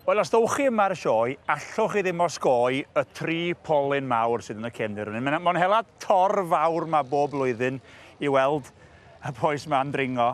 Wel, os dowch chi yma ar y sioe, allwch chi ddim osgoi y 3 polyn mawr sydd yn y cefndir. Mae'n hela tor fawr yma bob blwyddyn i weld y boes ma'n dringo.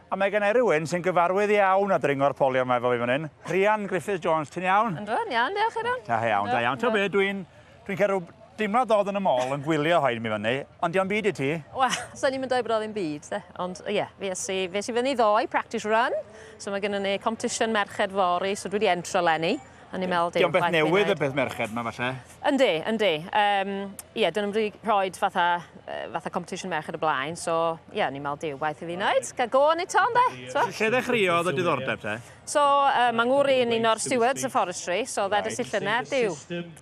A mae gen i rywun sy'n gyfarwydd iawn â dringo'r polion yma efo fi fan hyn. Rhian Griffiths Jones, ti'n iawn? Yndw, iawn, diolch Rhian. Da iawn. Ta be, dwi'n cael rhyw dimlad dod yn y môl yn gwylio hoed mi fyny, ond diolch byd i ti? Wel, sa'n ni'n mynd o'i bod ddim byd, de. Ond ie, fes i fyny ddoe, practice run. So mae gennym ni competition merched fori, so dwi wedi entro lenni. A ni'n meddwl, diolch beth newydd y beth merched yma falle? Yndi. Ie, dyn nhw'n wedi rhoi fatha competition merched y blaen, so ie, ni'n meddwl, waith i fi wneud. Gael go yn ei ton, de? Lle ddechreuodd y diddordeb, te? So, mae ngwri yn un o'r stewards y forestry, so ddedys i llynedd,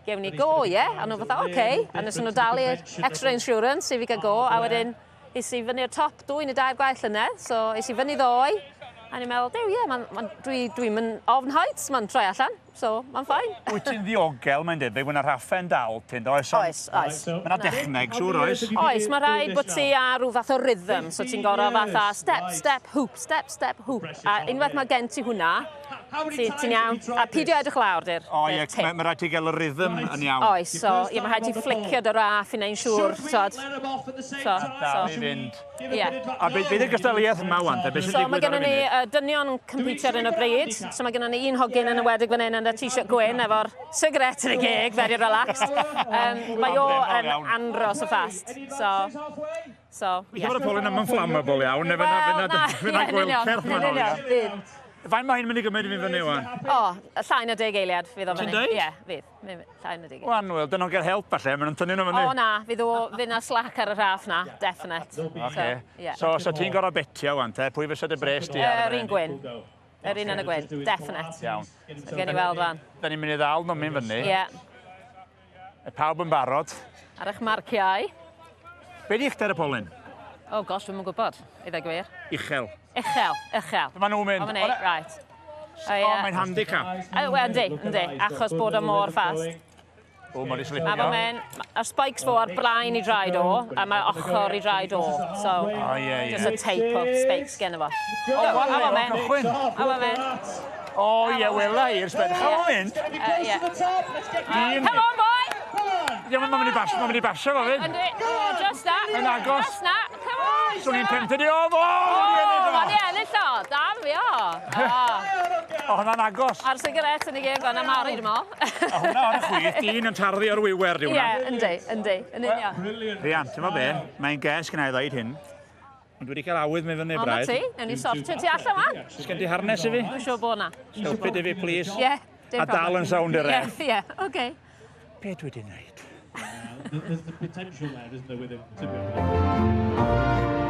gewn ni go, ie? A nhw fatha, oce. A nes nhw dalu extra insurance i fi gael go, a wedyn, is i fyny'r top 2 neu 2 gwaith llynedd, so is i fyny ddoe. A ni'n meddwl, dwi'n mynd ofn heights, mae'n troi allan, so mae'n ffain. Wyt ti'n ddiogel, mae'n debyg, mae'n rhaffen dal ti'n oes? Oes. Mae'n dechneg, siŵr oes? Oes, mae rhaid bod ti ar rhyw fath o rhythm, so ti'n gorau fatha step, hoop. A unwaith mae gen ti hwnna, ti'n iawn. A pidio edrych lawr, dir. O ie, mae rhaid ti gael y rhythm yn iawn. Oes, so mae rhaid ti flicio dy raff i wneud siŵr, sod. Dal i fynd. A beth ydy'r gystadleuaeth yma wan? So mae gennym ni dynion yn competio ar un o bryd. So mae gennym ni un hogyn yn y wedig fan hyn yn y t-shirt gwyn efo'r cigarette yn y gig, very relaxed. Mae o yn andros o fast. So, ie. Mae'r polyn yma'n flammable iawn, neu fyna gwyl cerch ma'n ôl. Faint mae hyn mynd i gymryd i fi fyny wan? O, llai na 10 eiliad fydd o fyny. Ti'n deud? Ie, fydd. Llai na 10 eiliad. Wan, wel, dyn nhw'n gael help falle, maen nhw'n tynnu nhw fyny. O na, fydd na slac ar y raff na, definite. So ti'n gorau betio wan te, pwy fysa dy bres di? Yr un gwyn. Yr un yn y gwyn, definite. Iawn. Gen i weld fan. Da ni'n mynd i ddal nhw'n mynd fyny. Ie. Pawb yn barod. Ar eich marciau. Be di uchder y polyn? O, gosh, dwi'n gwybod, i ddeg wir. Uchel. Uchel. Dyma nhw'n mynd. O, mae'n ei, right. O, mae'n handicap. Yndi, achos bod o mor fast. O, mae'n i slipio. A mae'n mynd, y spikes fo ar blaen i draed o, a mae ochr i draed o. So, just a tape of spikes gen fo. A mae'n mynd. O, ie, wela i'r sbeth. Come on, mynd. Come on, boy! Mae'n mynd i basio fo fyd. Just that. Mae'n agos. Just that. Come on. Swn i'n pentyd i o, fo! Mae'n ennill o. Da fi o. O, hwnna'n agos. A'r cigarette yn ei geg o'n amari dim o. O, hwnna ar y chwith, dyn yn tarddu o'r wywer, di hwnna. Ie, yndi. Yn union. Rhian, ti'n ma be? Mae'n ges gyda i ddweud hyn. Ond dwi wedi cael awydd me fyny braidd. O, na ti. Newn ni sortio ti allan wan. Sgen ti harnes i fi? Dwi'n siŵr bod na. Helpid i fi, please. Ie. A dal yn sound i'r ref. Ie, oce. Be dwi wedi wneud? There's the potential there, isn't there, with him to be